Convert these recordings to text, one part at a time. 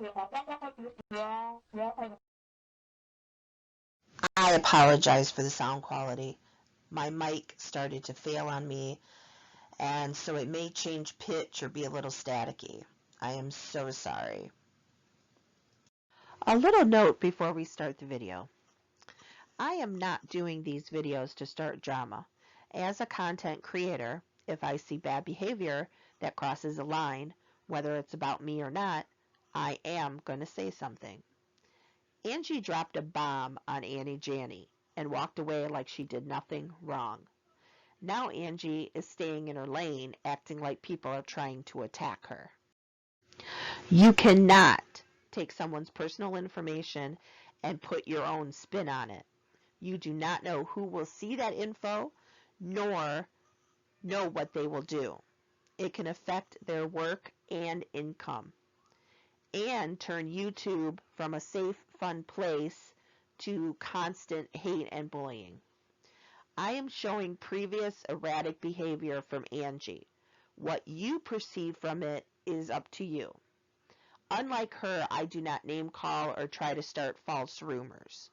I apologize for the sound quality. My mic started to fail on me, and so it may change pitch or be a little staticky. I am so sorry. A little note before we start the video. I am not doing these videos to start drama. As a content creator, if I see bad behavior that crosses a line, whether it's about me or not, I am going to say something. Angey dropped a bomb on Janney and walked away like she did nothing wrong. Now Angey is staying in her lane, acting like people are trying to attack her. You cannot take someone's personal information and put your own spin on it. You do not know who will see that info, nor know what they will do. It can affect their work and income, and turn YouTube from a safe, fun place to constant hate and bullying. I am showing previous erratic behavior from Angey. What you perceive from it is up to you. Unlike her, I do not name call or try to start false rumors.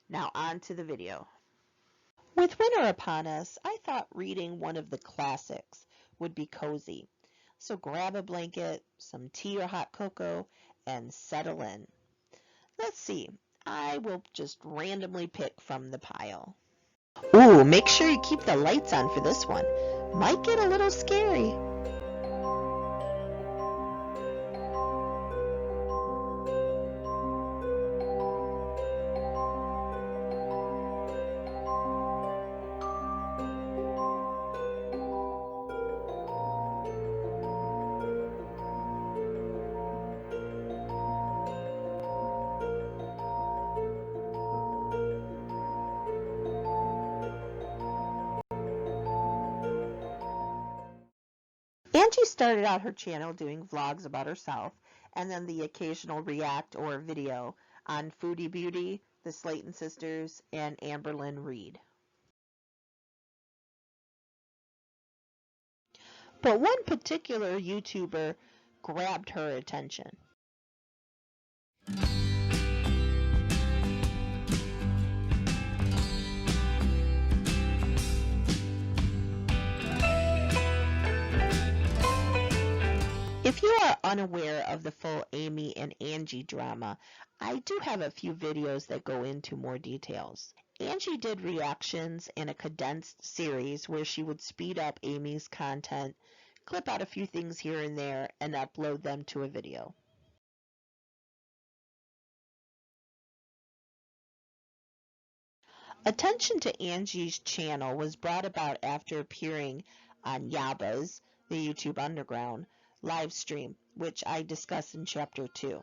Now on to the video. With winter upon us, I thought reading one of the classics would be cozy. So grab a blanket, some tea or hot cocoa, and settle in. Let's see, I will just randomly pick from the pile. Ooh, make sure you keep the lights on for this one. Might get a little scary. Angey started out her channel doing vlogs about herself, and then the occasional react or video on Foodie Beauty, the Slayton sisters, and Amberlynn Reed. But one particular YouTuber grabbed her attention. If you are unaware of the full Amy and Angey drama, I do have a few videos that go into more details. Angey did reactions in a condensed series where she would speed up Amy's content, clip out a few things here and there, and upload them to a video. Attention to Angey's channel was brought about after appearing on Yaba's, the YouTube Underground, live stream, which I discuss in Chapter 2.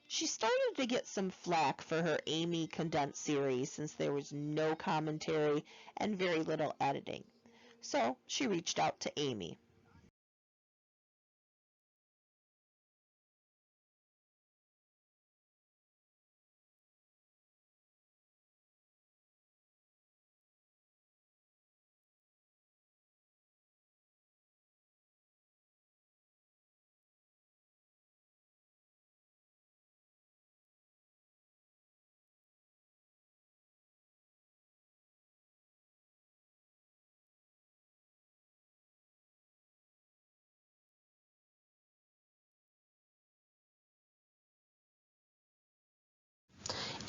She started to get some flack for her Amy condensed series since there was no commentary and very little editing. So she reached out to Amy.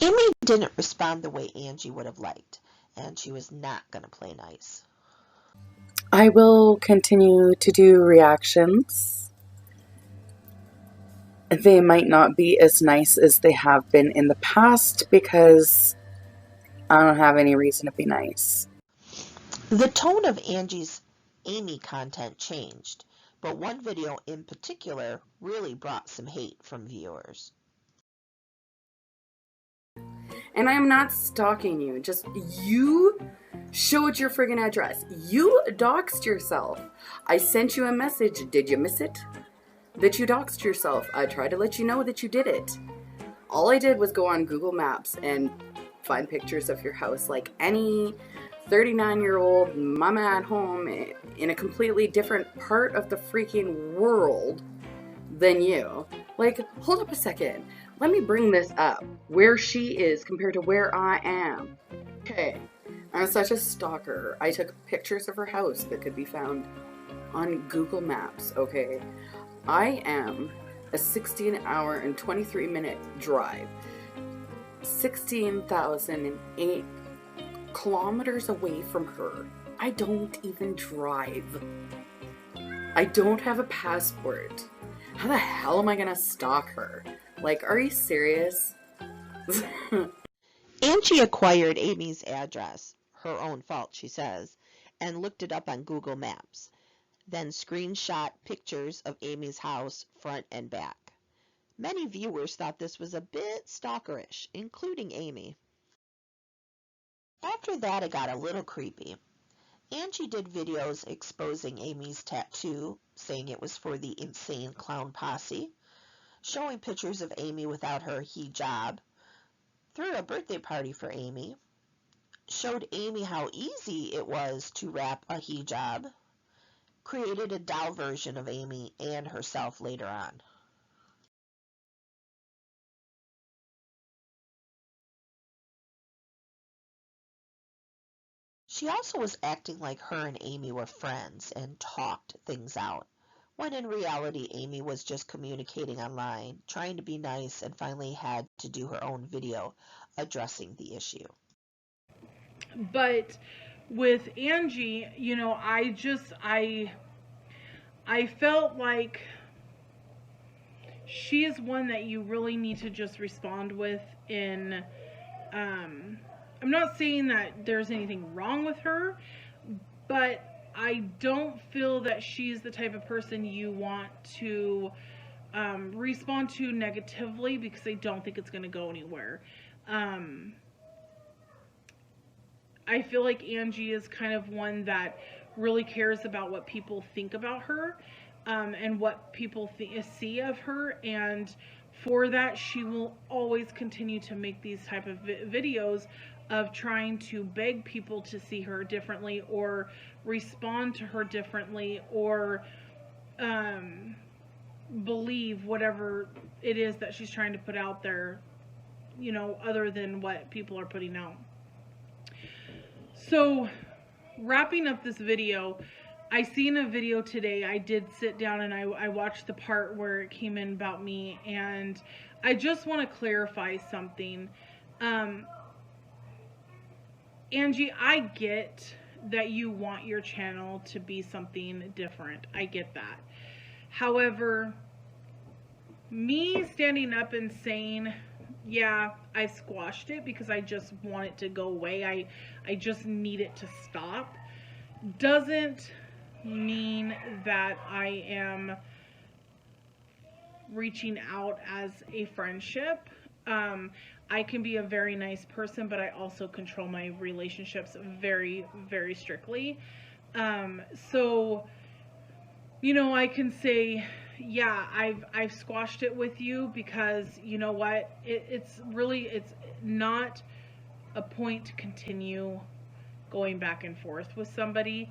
Amy didn't respond the way Angey would have liked, and she was not going to play nice. I will continue to do reactions. They might not be as nice as they have been in the past because I don't have any reason to be nice. The tone of Angey's Amy content changed, but one video in particular really brought some hate from viewers. And I am not stalking you. Just you showed your friggin' address. You doxed yourself. I sent you a message. Did you miss it? That you doxed yourself. I tried to let you know that you did it. All I did was go on Google Maps and find pictures of your house like any 39-year-old mama at home in a completely different part of the freaking world than you. Like, hold up a second. Let me bring this up. Where she is compared to where I am. Okay. I'm such a stalker. I took pictures of her house that could be found on Google Maps, okay? I am a 16-hour and 23-minute drive. 16,008 kilometers away from her. I don't even drive. I don't have a passport. How the hell am I gonna stalk her? Like, are you serious? Angey acquired Amy's address, her own fault, she says, and looked it up on Google Maps, then screenshot pictures of Amy's house, front and back. Many viewers thought this was a bit stalkerish, including Amy. After that, it got a little creepy. Angey did videos exposing Amy's tattoo, saying it was for the insane clown posse, showing pictures of Amy without her hijab, threw a birthday party for Amy, showed Amy how easy it was to wrap a hijab, created a doll version of Amy and herself later on. She also was acting like her and Amy were friends and talked things out, when in reality Amy was just communicating online, trying to be nice, and finally had to do her own video addressing the issue. But with Angey, I felt like she is one that you really need to just respond with in I'm not saying that there's anything wrong with her, but I don't feel that she's the type of person you want to respond to negatively, because I don't think it's going to go anywhere. I feel like Angey is kind of one that really cares about what people think about her, and what people see of her, and for that she will always continue to make these type of videos of trying to beg people to see her differently or respond to her differently, or believe whatever it is that she's trying to put out there, other than what people are putting out. So, wrapping up this video, I seen a video today. I did sit down and I watched the part where it came in about me, and I just want to clarify something. Angey, I get that you want your channel to be something different. I get that. However, me standing up and saying, yeah, I squashed it because I just want it to go away, I just need it to stop, doesn't mean that I am reaching out as a friendship. I can be a very nice person, but I also control my relationships very, very strictly. So, I can say, yeah, I've squashed it with you, because you know what? It's not a point to continue going back and forth with somebody.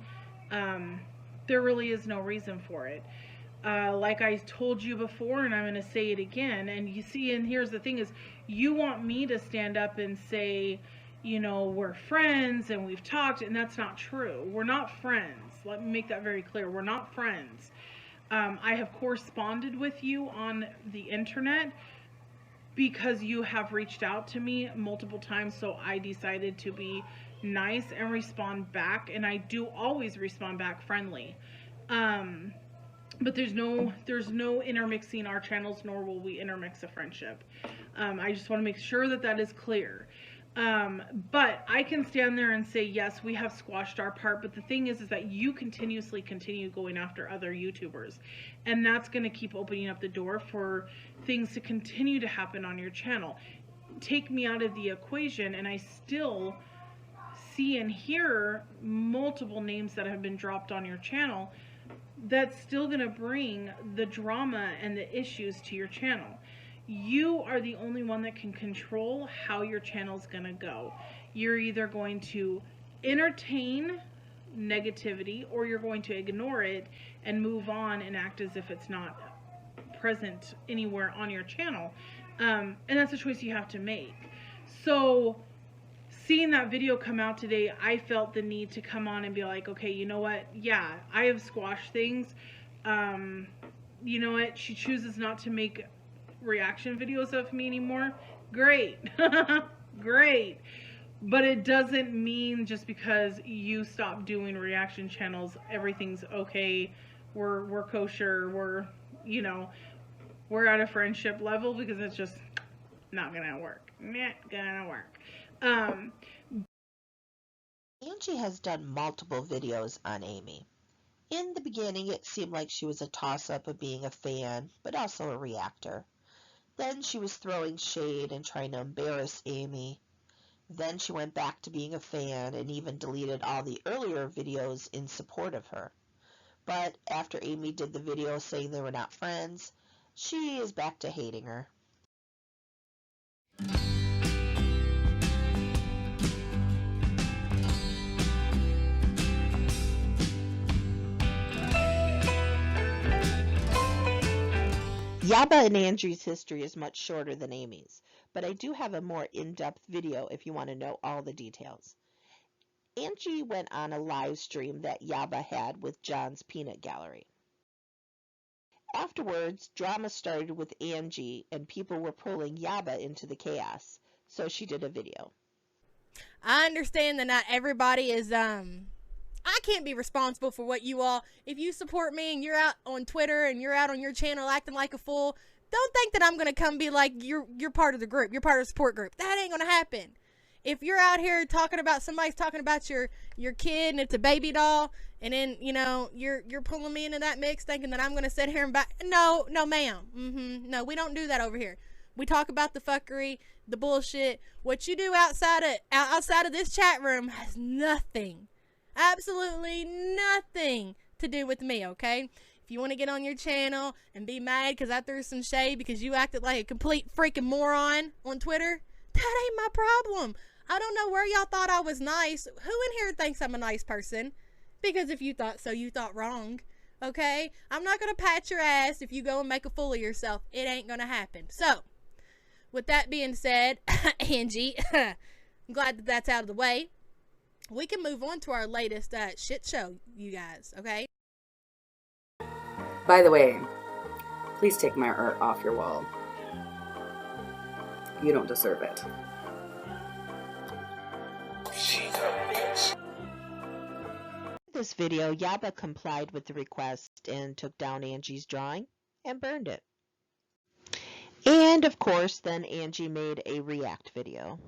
There really is no reason for it. Like I told you before, and I'm going to say it again, and you see, and here's the thing is, you want me to stand up and say, we're friends and we've talked, and that's not true. We're not friends. Let me make that very clear. We're not friends. I have corresponded with you on the internet because you have reached out to me multiple times, so I decided to be nice and respond back, and I do always respond back friendly. But there's no intermixing our channels, nor will we intermix a friendship. I just want to make sure that that is clear. But I can stand there and say, yes, we have squashed our part, but the thing is that you continuously continue going after other YouTubers, and that's going to keep opening up the door for things to continue to happen on your channel. Take me out of the equation, and I still see and hear multiple names that have been dropped on your channel. That's still going to bring the drama and the issues to your channel. You are the only one that can control how your channel is going to go. You're either going to entertain negativity, or you're going to ignore it and move on and act as if it's not present anywhere on your channel. And that's a choice you have to make. So seeing that video come out today, I felt the need to come on and be like, okay, you know what? Yeah, I have squashed things. You know what? She chooses not to make reaction videos of me anymore. Great. Great. But it doesn't mean just because you stop doing reaction channels, everything's okay. We're kosher. We're at a friendship level, because it's just not gonna work. Not gonna work. Angey has done multiple videos on Amy. In the beginning, it seemed like she was a toss-up of being a fan, but also a reactor. Then she was throwing shade and trying to embarrass Amy. Then she went back to being a fan and even deleted all the earlier videos in support of her. But after Amy did the video saying they were not friends, she is back to hating her. Yaba and Angey's history is much shorter than Amy's, but I do have a more in-depth video if you want to know all the details. Angey went on a live stream that Yaba had with John's Peanut Gallery. Afterwards, drama started with Angey and people were pulling Yaba into the chaos, so she did a video. I understand that not everybody is, I can't be responsible for what you all, if you support me and you're out on Twitter and you're out on your channel acting like a fool, don't think that I'm going to come be like, you're part of the group, you're part of the support group. That ain't going to happen. If you're out here talking about, somebody's talking about your kid and it's a baby doll, and then, you know, you're pulling me into that mix thinking that I'm going to sit here and back, no ma'am, no, we don't do that over here. We talk about the fuckery, the bullshit. What you do outside of this chat room has nothing, absolutely nothing to do with me, okay? If you want to get on your channel and be mad because I threw some shade because you acted like a complete freaking moron on Twitter, that ain't my problem. I don't know where y'all thought I was nice. Who in here thinks I'm a nice person? Because if you thought so, you thought wrong. Okay? I'm not going to pat your ass if you go and make a fool of yourself. It ain't going to happen. So, with that being said, Angey, I'm glad that that's out of the way. We can move on to our latest shit show, you guys, okay? By the way, please take my art off your wall. You don't deserve it. In this video, Yaba complied with the request and took down Angey's drawing and burned it. And of course, then Angey made a react video.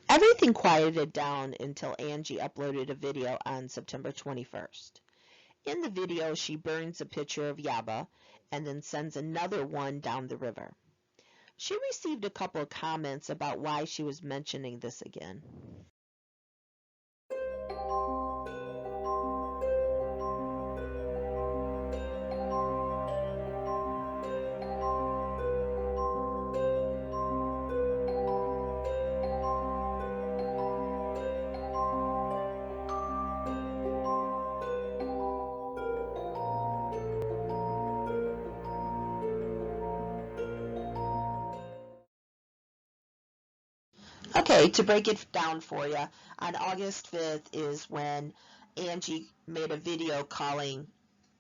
Everything quieted down until Angey uploaded a video on September 21st. In the video, she burns a picture of Yaba and then sends another one down the river. She received a couple of comments about why she was mentioning this again. Okay, to break it down for you, on August 5th is when Angey made a video calling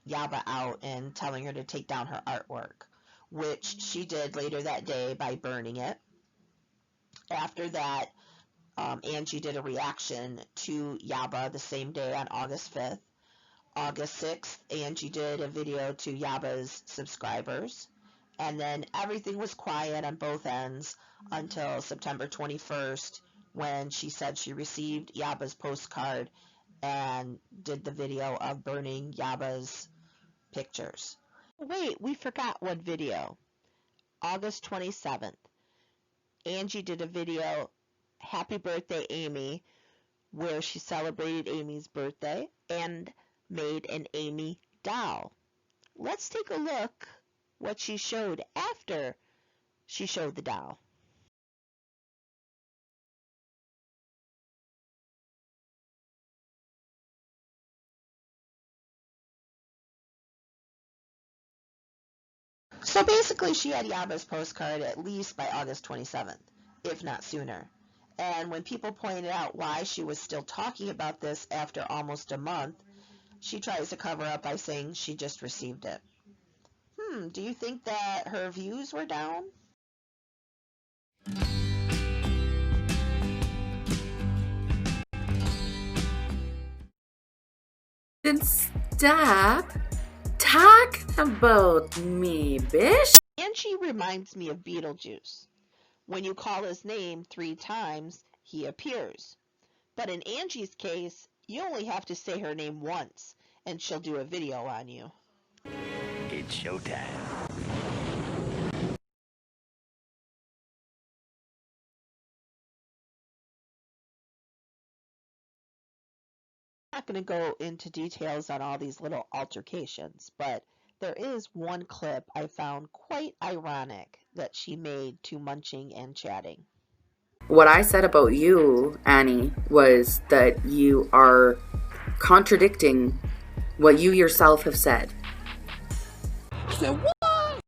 Yaba out and telling her to take down her artwork, which she did later that day by burning it. After that, Angey did a reaction to Yaba the same day on August 5th. August 6th, Angey did a video to Yaba's subscribers. And then everything was quiet on both ends until September 21st, when she said she received Yaba's postcard and did the video of burning Yaba's pictures. Wait, we forgot one video. August 27th, Angey did a video, Happy Birthday Amy, where she celebrated Amy's birthday and made an Amy doll. Let's take a look what she showed after she showed the doll. So basically, she had Yaba's postcard at least by August 27th, if not sooner. And when people pointed out why she was still talking about this after almost a month, she tries to cover up by saying she just received it. Do you think that her views were down? Then stop talking about me, bitch. Angey reminds me of Beetlejuice. When you call his name 3 times, he appears. But in Angie's case, you only have to say her name once, and she'll do a video on you. It's showtime. I'm not going to go into details on all these little altercations, but there is one clip I found quite ironic that she made to munching and chatting. What I said about you, Annie, was that you are contradicting what you yourself have said. So what?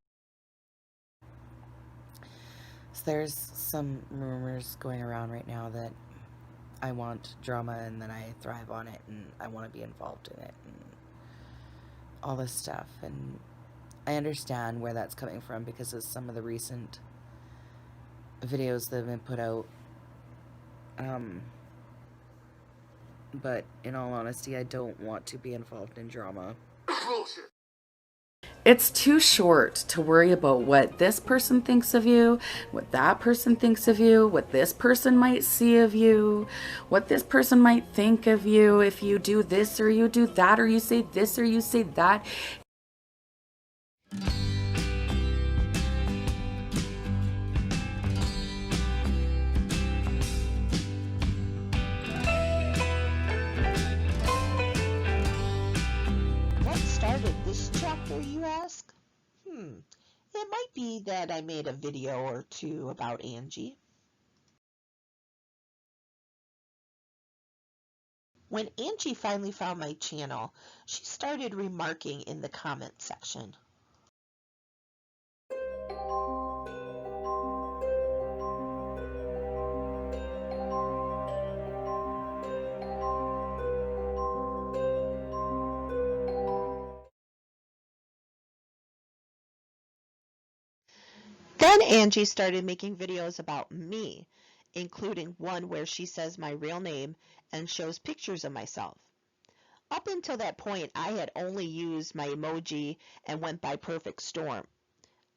So there's some rumors going around right now that I want drama and then I thrive on it and I want to be involved in it and all this stuff. And I understand where that's coming from because of some of the recent videos that have been put out. But in all honesty, I don't want to be involved in drama. It's too short to worry about what this person thinks of you, what that person thinks of you, what this person might see of you, what this person might think of you if you do this or you do that or you say this or you say that. What started this chapter, you ask? It might be that I made a video or two about Angey. When Angey finally found my channel, she started remarking in the comment section. Then Angey started making videos about me, including one where she says my real name and shows pictures of myself. Up until that point, I had only used my emoji and went by PerfectStormm.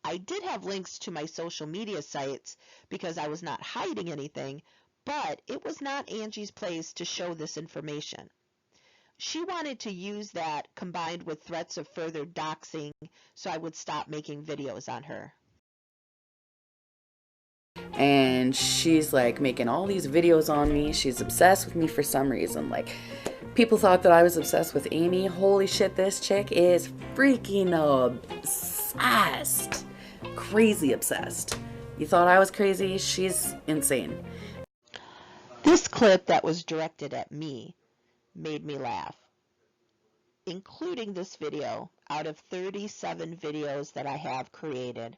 I did have links to my social media sites because I was not hiding anything, but it was not Angie's place to show this information. She wanted to use that combined with threats of further doxing so I would stop making videos on her. And she's like making all these videos on me. She's obsessed with me for some reason. Like, people thought that I was obsessed with Amy. Holy shit, this chick is freaking obsessed. Crazy obsessed. You thought I was crazy? She's insane. This clip that was directed at me made me laugh. Including this video, out of 37 videos that I have created,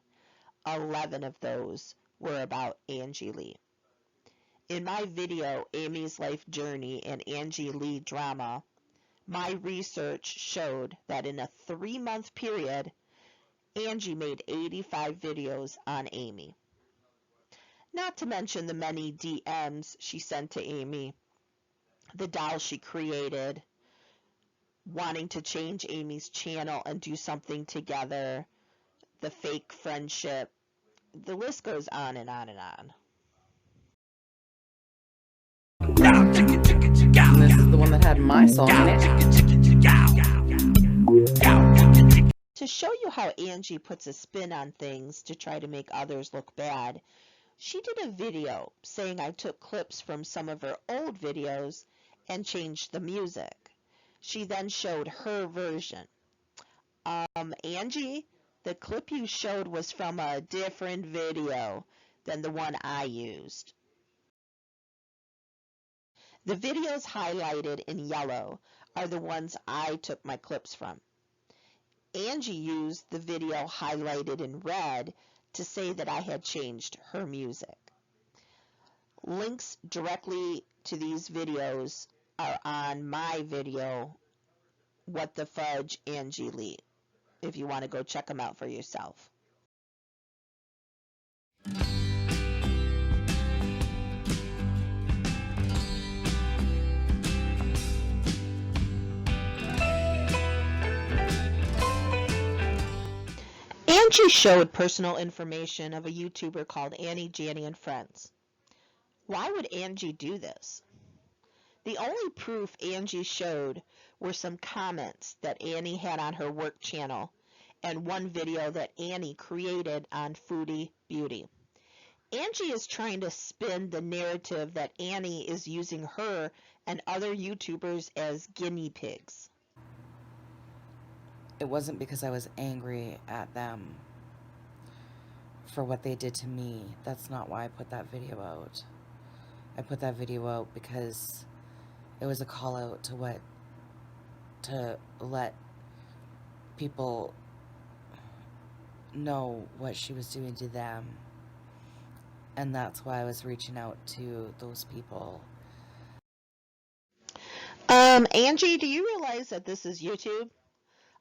11 of those were about Angey Lee. In my video, Amy's Life Journey and Angey Lee Drama, my research showed that in a 3-month period, Angey made 85 videos on Amy. Not to mention the many DMs she sent to Amy, the doll she created, wanting to change Amy's channel and do something together, the fake friendship. The list goes on and on and on. And this is the one that had my song in it. To show you how Angey puts a spin on things to try to make others look bad, she did a video saying I took clips from some of her old videos and changed the music. She then showed her version. Angey, the clip you showed was from a different video than the one I used. The videos highlighted in yellow are the ones I took my clips from. Angey used the video highlighted in red to say that I had changed her music. Links directly to these videos are on my video, What the Fudge, Angey Lee, if you want to go check them out for yourself. Angey showed personal information of a YouTuber called Annie, Janney, and Friends. Why would Angey do this? The only proof Angey showed were some comments that Annie had on her work channel and one video that Annie created on Foodie Beauty. Angey is trying to spin the narrative that Annie is using her and other YouTubers as guinea pigs. It wasn't because I was angry at them for what they did to me. That's not why I put that video out. I put that video out because it was a call out to let people know what she was doing to them. And that's why I was reaching out to those people. Angey, do you realize that this is YouTube?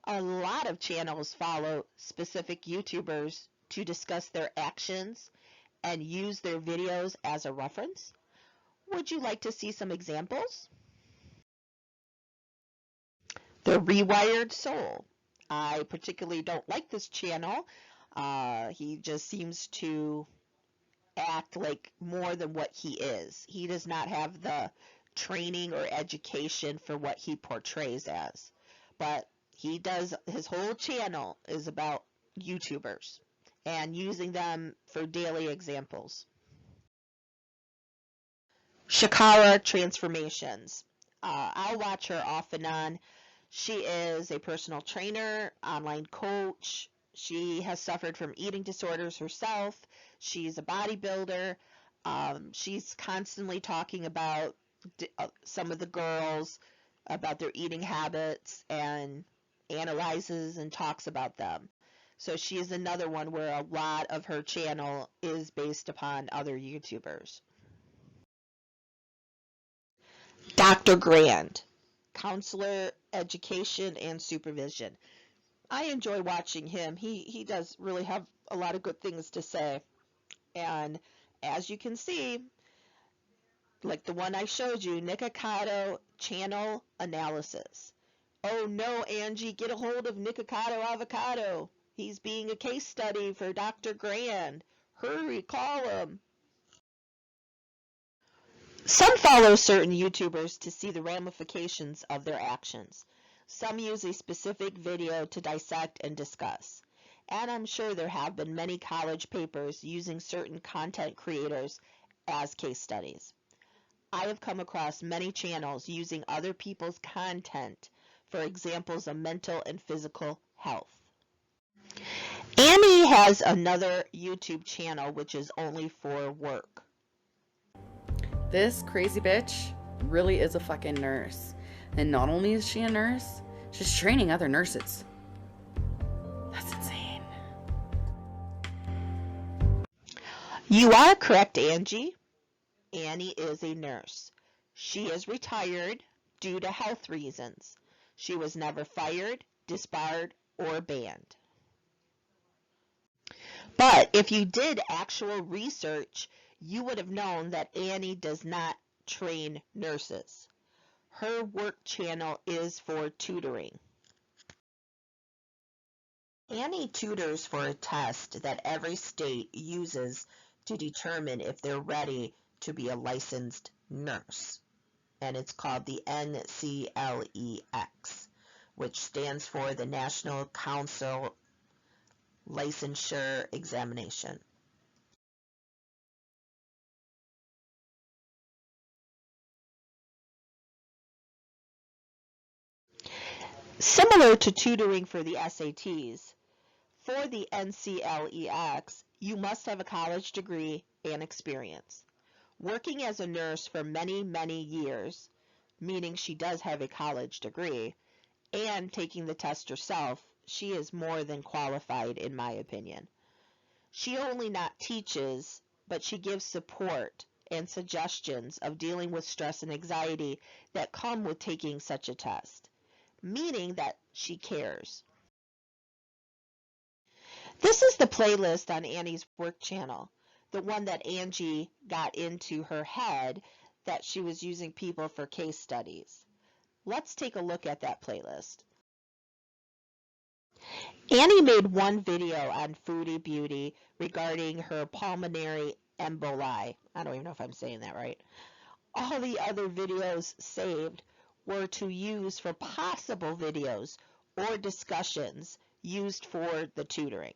A lot of channels follow specific YouTubers to discuss their actions and use their videos as a reference. Would you like to see some examples? The Rewired Soul. I particularly don't like this channel. He just seems to act like more than what he is. He does not have the training or education for what he portrays as. But he does, his whole channel is about YouTubers and using them for daily examples. Chikara Transformations. I'll watch her off and on. She is a personal trainer, online coach. She has suffered from eating disorders herself. She's a bodybuilder. She's constantly talking about some of the girls, about their eating habits, and analyzes and talks about them. So she is another one where a lot of her channel is based upon other YouTubers. Dr. Grande, counselor, education, and supervision. I enjoy watching him. He does really have a lot of good things to say. And as you can see, like the one I showed you, Nikocado channel analysis. Oh no, Angey, get a hold of Nikocado Avocado. He's being a case study for Dr. Grande. Hurry, call him. Some follow certain YouTubers to see the ramifications of their actions. Some use a specific video to dissect and discuss. And I'm sure there have been many college papers using certain content creators as case studies. I have come across many channels using other people's content for examples of mental and physical health. Annie has another YouTube channel which is only for work. This crazy bitch really is a fucking nurse. And not only is she a nurse, she's training other nurses. That's insane. You are correct, Angey. Annie is a nurse. She is retired due to health reasons. She was never fired, disbarred, or banned. But if you did actual research, you would have known that Annie does not train nurses. Her work channel is for tutoring. Annie tutors for a test that every state uses to determine if they're ready to be a licensed nurse. And it's called the NCLEX, which stands for the National Council Licensure Examination. Similar to tutoring for the SATs, for the NCLEX, you must have a college degree and experience. Working as a nurse for many, many years, meaning she does have a college degree, and taking the test herself, she is more than qualified, in my opinion. She only not teaches, but she gives support and suggestions of dealing with stress and anxiety that come with taking such a test, meaning that she cares. This is the playlist on Annie's work channel, the one that Angey got into her head that she was using people for case studies. Let's take a look at that playlist. Annie made one video on Foodie Beauty regarding her pulmonary emboli. I don't even know if I'm saying that right. All the other videos saved were to use for possible videos or discussions used for the tutoring.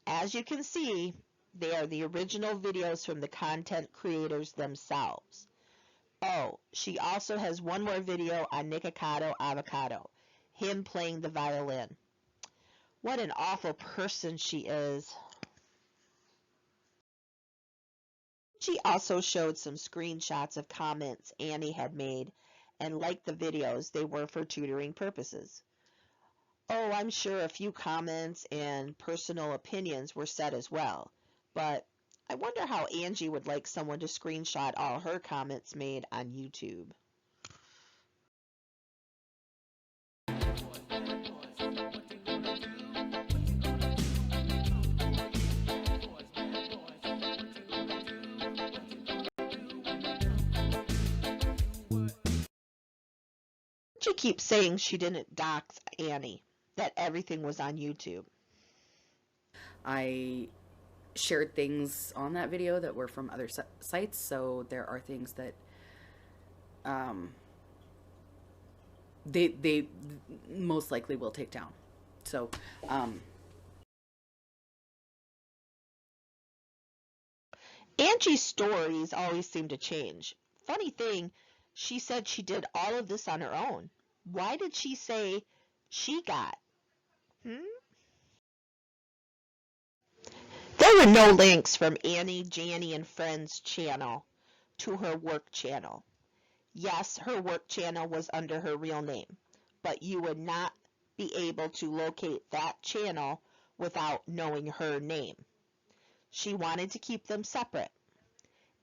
As you can see, they are the original videos from the content creators themselves. Oh, she also has one more video on Nikocado Avocado, him playing the violin. What an awful person she is. She also showed some screenshots of comments Annie had made and liked the videos they were for tutoring purposes. Oh, I'm sure a few comments and personal opinions were said as well, but I wonder how Angey would like someone to screenshot all her comments made on YouTube. She keeps saying she didn't dox Annie, that everything was on YouTube. I shared things on that video that were from other sites, so there are things that they most likely will take down. So Angie's stories always seem to change. Funny thing, she said she did all of this on her own. Why did she say she got? There were no links from Annie, Janney, and Friends channel to her work channel. Yes, her work channel was under her real name, but you would not be able to locate that channel without knowing her name. She wanted to keep them separate.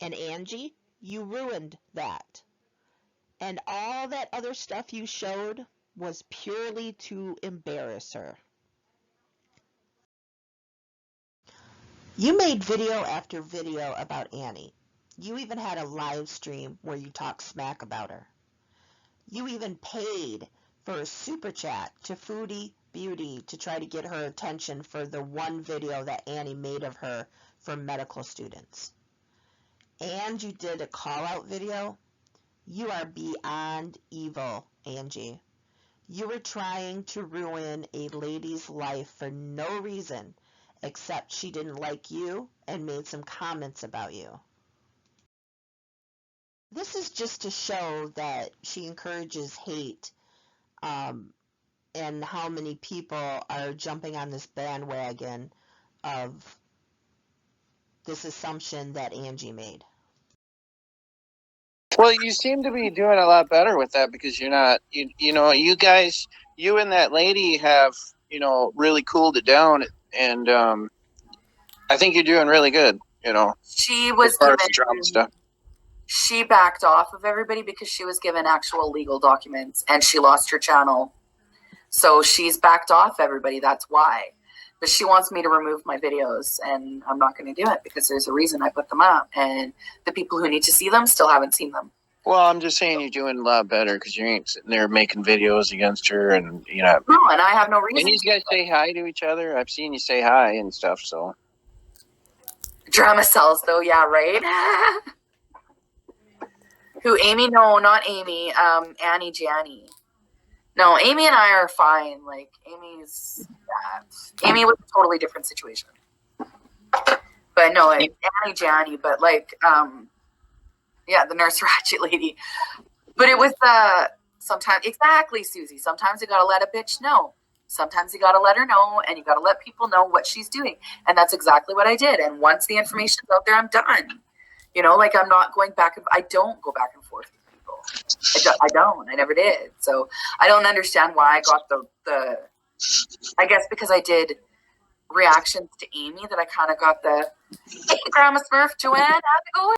And Angey, you ruined that. And all that other stuff you showed was purely to embarrass her. You made video after video about Annie. You even had a live stream where you talked smack about her. You even paid for a super chat to Foodie Beauty to try to get her attention for the one video that Annie made of her for medical students. And you did a call-out video. You are beyond evil, Angey. You were trying to ruin a lady's life for no reason except she didn't like you and made some comments about you. This is just to show that she encourages hate, and how many people are jumping on this bandwagon of this assumption that Angey made. Well, you seem to be doing a lot better with that because you're not, you guys, you and that lady have, really cooled it down, and I think you're doing really good, she as was far as given the drama stuff. she backed off of everybody because she was given actual legal documents and she lost her channel. So she's backed off everybody. That's why. But she wants me to remove my videos, and I'm not going to do it because there's a reason I put them up, and the people who need to see them still haven't seen them. Well, I'm just saying you're doing a lot better because you ain't sitting there making videos against her, and No, and I have no reason. And you guys say hi to each other. I've seen you say hi and stuff. So drama sells, though. Yeah, right. Who? Amy? No, not Amy. Annie, Janney. No, Amy and I are fine. Like, Amy was a totally different situation. But no, Annie, Janney, but like, yeah, the nurse ratchet lady. But it was sometimes, exactly, Susie. Sometimes you gotta let a bitch know. Sometimes you gotta let her know, and you gotta let people know what she's doing. And that's exactly what I did. And once the information's out there, I'm done. Like, I'm not going back. I don't go back and forth with people. I don't. I never did. So I don't understand why I got the I guess because I did reactions to Amy that I kind of got the, hey, Grandma Smurf, Joanne, how's it going?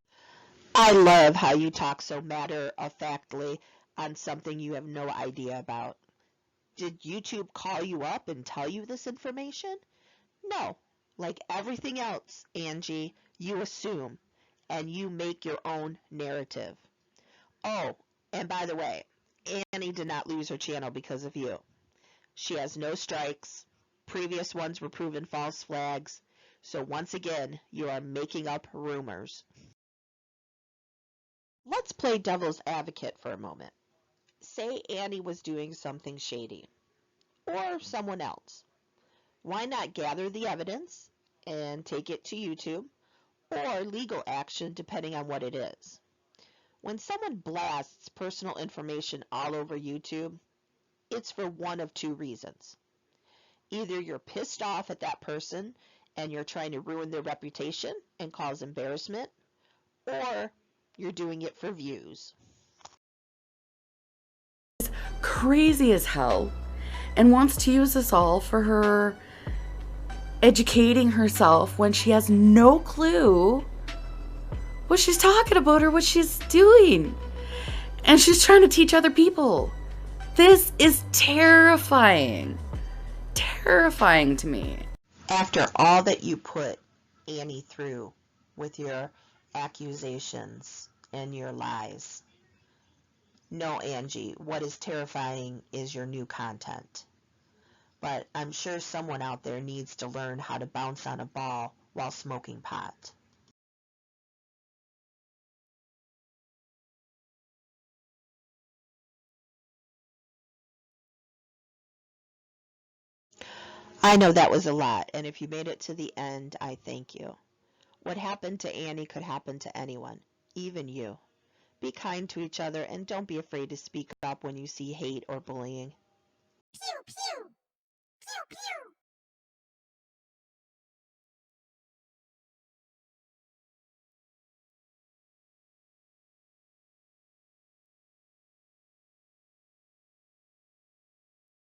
I love how you talk so matter-of-factly on something you have no idea about. Did YouTube call you up and tell you this information? No. Like everything else, Angie, you assume, and you make your own narrative. Oh, and by the way, Annie did not lose her channel because of you. She has no strikes. Previous ones were proven false flags. So once again, you are making up rumors. Let's play devil's advocate for a moment. Say Annie was doing something shady, or someone else. Why not gather the evidence and take it to YouTube, or legal action depending on what it is? When someone blasts personal information all over YouTube, it's for one of two reasons. Either you're pissed off at that person and you're trying to ruin their reputation and cause embarrassment, or you're doing it for views. Crazy as hell and wants to use us all for her educating herself when she has no clue what she's talking about or what she's doing. And she's trying to teach other people. This is terrifying. Terrifying to me. After all that you put Annie through with your accusations and your lies, no, Angie, what is terrifying is your new content. But I'm sure someone out there needs to learn how to bounce on a ball while smoking pot. I know that was a lot, and if you made it to the end, I thank you. What happened to Annie could happen to anyone, even you. Be kind to each other and don't be afraid to speak up when you see hate or bullying. Pew, pew.